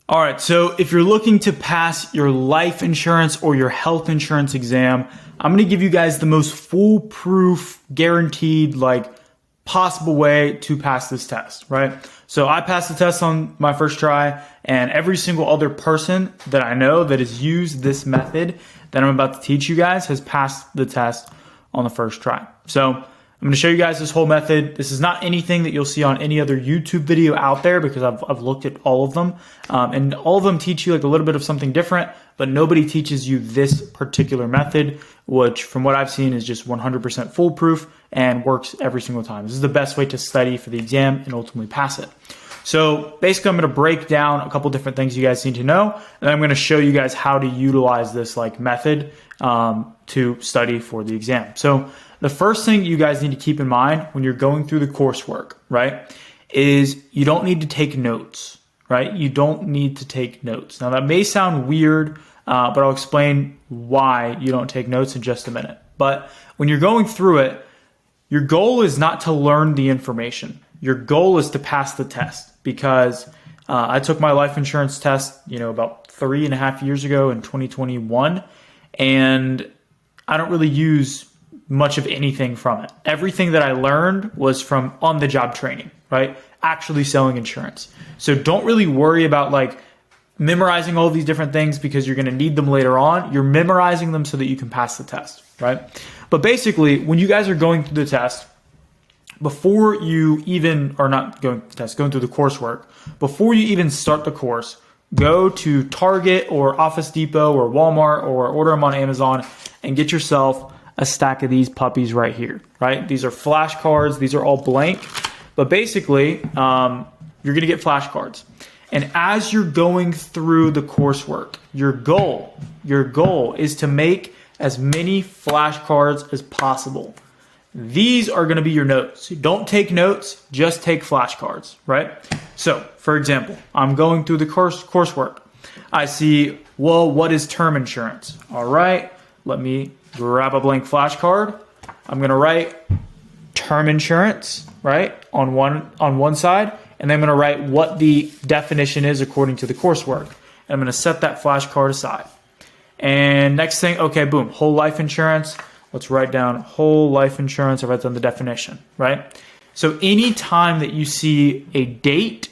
All right, so if you're looking to pass your life insurance or your health insurance exam, I'm gonna give you guys the most foolproof, guaranteed, possible way to pass this test, right? So I passed the test on my first try, and every single other person that I know that has used this method that I'm about to teach you guys has passed the test on the first try. So I'm going to show you guys this whole method. This is not anything that you'll see on any other YouTube video out there because I've looked at all of them. And all of them teach you a little bit of something different, but nobody teaches you this particular method, which from what I've seen is just 100% foolproof and works every single time. This is the best way to study for the exam and ultimately pass it. So basically I'm going to break down a couple different things you guys need to know, and I'm going to show you guys how to utilize this method to study for the exam. So the first thing you guys need to keep in mind when you're going through the coursework, right, is you don't need to take notes, right? You don't need to take notes. Now that may sound weird, but I'll explain why you don't take notes in just a minute. But when you're going through it, your goal is not to learn the information. Your goal is to pass the test, because I took my life insurance test, about 3.5 years ago in 2021, and I don't really use much of anything from it. Everything that I learned was from on-the-job training, right? Actually selling insurance. So don't really worry about memorizing all these different things because you're going to need them later on. You're memorizing them so that you can pass the test, right? But basically, when you guys are going through the test, before you even, or not going through the test, going through the coursework, before you even start the course, go to Target or Office Depot or Walmart or order them on Amazon and get yourself a stack of these puppies right here, right? These are flashcards. These are all blank, but basically you're going to get flashcards. And as you're going through the coursework, your goal is to make as many flashcards as possible. These are going to be your notes. Don't take notes, just take flashcards, right? So, for example, I'm going through the coursework. I see, well, what is term insurance? All right, let me grab a blank flashcard. I'm going to write term insurance, right, on one side, and then I'm going to write what the definition is according to the coursework. And I'm going to set that flashcard aside. And next thing, okay, boom, whole life insurance. Let's write down whole life insurance. I write down the definition, right? So anytime that you see a date,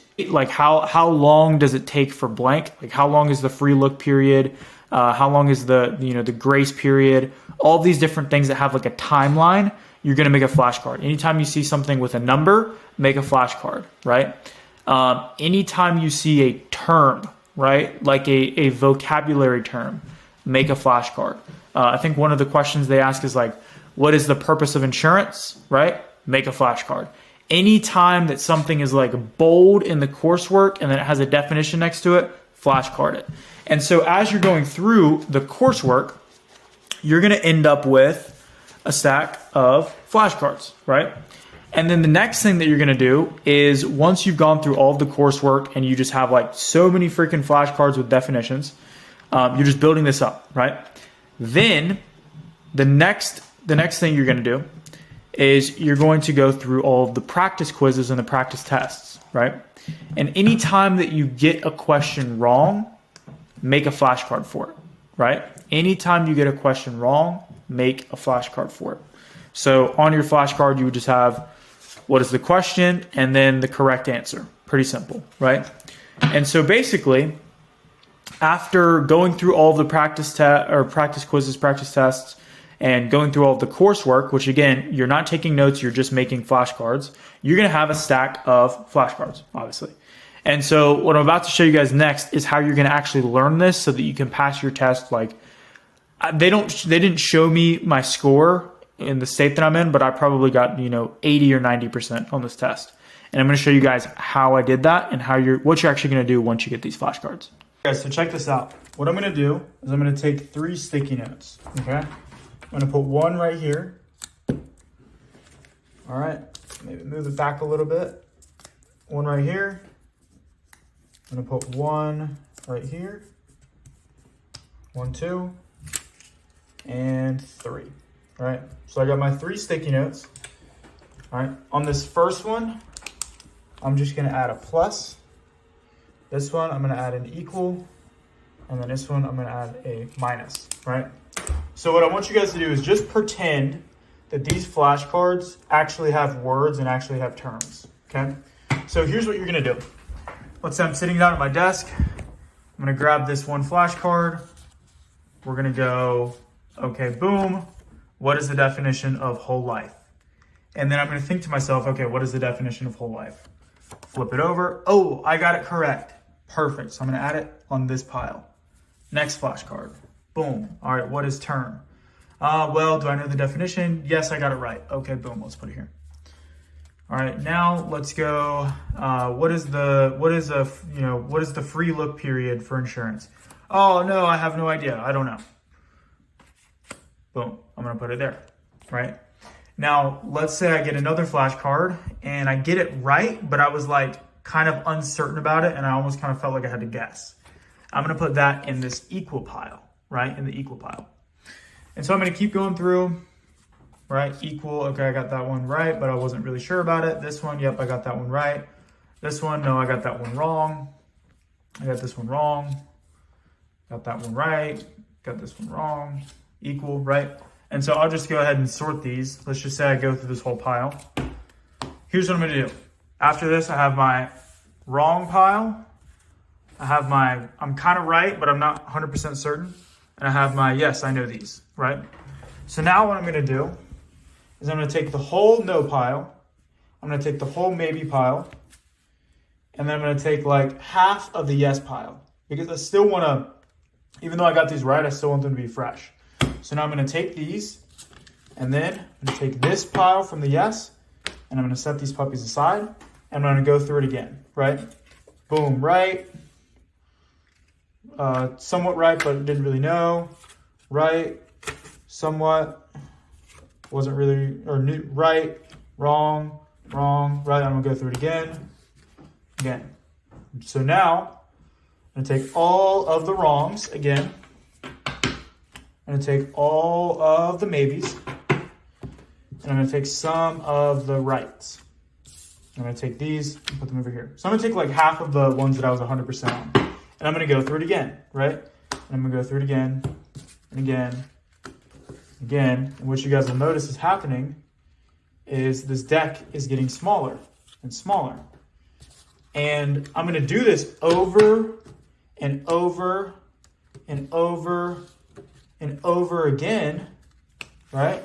how long does it take for blank? How long is the free look period? How long is the grace period? All these different things that have a timeline, you're going to make a flashcard. Anytime you see something with a number, make a flashcard, right? Anytime you see a term, right, like a vocabulary term, make a flashcard. I think one of the questions they ask is what is the purpose of insurance, right? Make a flashcard. Anytime that something is bold in the coursework and then it has a definition next to it, flashcard it. And so as you're going through the coursework, you're going to end up with a stack of flashcards, right? And then the next thing that you're going to do is once you've gone through all of the coursework and you just have so many freaking flashcards with definitions, you're just building this up, right? Then the next thing you're going to do is you're going to go through all of the practice quizzes and the practice tests, right? And anytime that you get a question wrong, make a flashcard for it, right? Anytime you get a question wrong, make a flashcard for it. So on your flashcard, you would just have what is the question and then the correct answer. Pretty simple, right? And so basically, after going through all of the practice quizzes, practice tests, and going through all of the coursework, which again, you're not taking notes, you're just making flashcards, you're going to have a stack of flashcards, obviously. And so what I'm about to show you guys next is how you're going to actually learn this so that you can pass your test. They didn't show me my score in the state that I'm in, but I probably got 80 or 90% on this test. And I'm going to show you guys how I did that and what you're actually going to do once you get these flashcards. Guys, so check this out. What I'm going to do is I'm going to take 3 sticky notes, okay? I'm going to put one right here. All right, maybe move it back a little bit. One right here. I'm going to put one right here. 1, 2, and 3. All right, so I got my 3 sticky notes. All right, on this first one, I'm just going to add a plus. This one, I'm gonna add an equal. And then this one, I'm gonna add a minus, right? So what I want you guys to do is just pretend that these flashcards actually have words and actually have terms, okay? So here's what you're gonna do. Let's say I'm sitting down at my desk. I'm gonna grab this one flashcard. We're gonna go, okay, boom. What is the definition of whole life? And then I'm gonna think to myself, okay, what is the definition of whole life? Flip it over. Oh, I got it correct. Perfect. So I'm gonna add it on this pile. Next flashcard. Boom. All right, what is term? Well, do I know the definition? Yes, I got it right. Okay, boom, let's put it here. All right, now let's go. What is the free look period for insurance? Oh no, I have no idea. I don't know. Boom, I'm gonna put it there, right? Now, let's say I get another flashcard and I get it right, but I was like kind of uncertain about it and I almost kind of felt like I had to guess. I'm gonna put that in this equal pile, right? In the equal pile. And so I'm gonna keep going through, right? Equal, okay, I got that one right, but I wasn't really sure about it. This one, yep, I got that one right. This one, no, I got that one wrong. I got this one wrong. Got that one right. Got this one wrong. Equal, right? And so I'll just go ahead and sort these. Let's just say I go through this whole pile. Here's what I'm gonna do. After this, I have my wrong pile. I have my, I'm kind of right, but I'm not 100% certain. And I have my, yes, I know these, right? So now what I'm gonna do is I'm gonna take the whole no pile. I'm gonna take the whole maybe pile. And then I'm gonna take like half of the yes pile. Because I still wanna, even though I got these right, I still want them to be fresh. So now I'm gonna take these, and then I'm gonna take this pile from the yes, and I'm gonna set these puppies aside, and I'm gonna go through it again, right? Boom, right. Somewhat right, but didn't really know. Right, somewhat, wasn't really, or new, right, wrong, right. I'm gonna go through it again. So now, I'm gonna take all of the wrongs again. I'm gonna take all of the maybes, and I'm gonna take some of the rights. I'm gonna take these and put them over here. So I'm gonna take like half of the ones that I was 100% on. And I'm gonna go through it again, right? And I'm gonna go through it again, and again, again. And what you guys will notice is happening is this deck is getting smaller and smaller. And I'm gonna do this over and over and over and over again, right?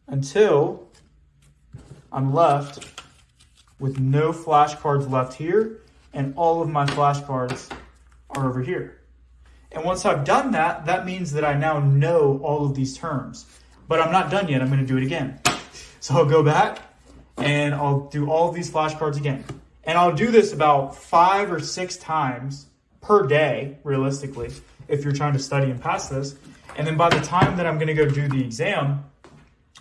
Until I'm left with no flashcards left here, and all of my flashcards are over here. And once I've done that, that means that I now know all of these terms. But I'm not done yet, I'm gonna do it again. So I'll go back and I'll do all of these flashcards again. And I'll do this about 5 or 6 times per day, realistically, if you're trying to study and pass this. And then by the time that I'm gonna go do the exam,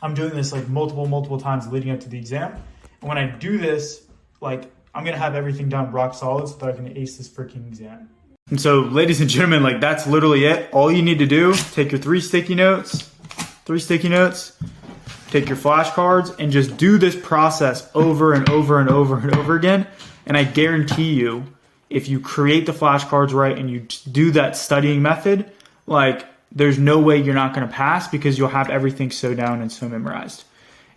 I'm doing this like multiple times leading up to the exam. And when I do this, like I'm gonna have everything done rock solid so that I can ace this freaking exam. And so ladies and gentlemen, like that's literally it. All you need to do, take your 3 sticky notes, take your flashcards and just do this process over and over and over and over again. And I guarantee you, if you create the flashcards right and you do that studying method, like there's no way you're not gonna pass because you'll have everything so down and so memorized.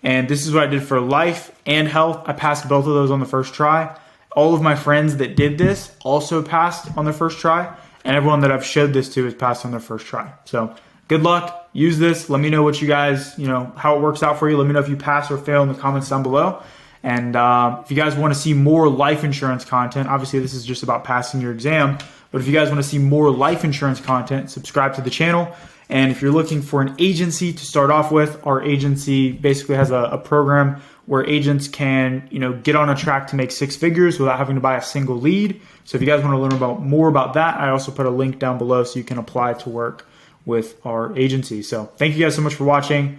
And this is what I did for life and health. I passed both of those on the first try. All of my friends that did this also passed on their first try, and everyone that I've showed this to has passed on their first try. So good luck, use this. Let me know what you guys, how it works out for you. Let me know if you pass or fail in the comments down below. And if you guys want to see more life insurance content, obviously this is just about passing your exam, but if you guys want to see more life insurance content, subscribe to the channel. And if you're looking for an agency to start off with, our agency basically has a program where agents can, get on a track to make 6 figures without having to buy a single lead. So if you guys want to learn more about that, I also put a link down below so you can apply to work with our agency. So thank you guys so much for watching,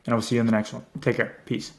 and I will see you in the next one. Take care. Peace.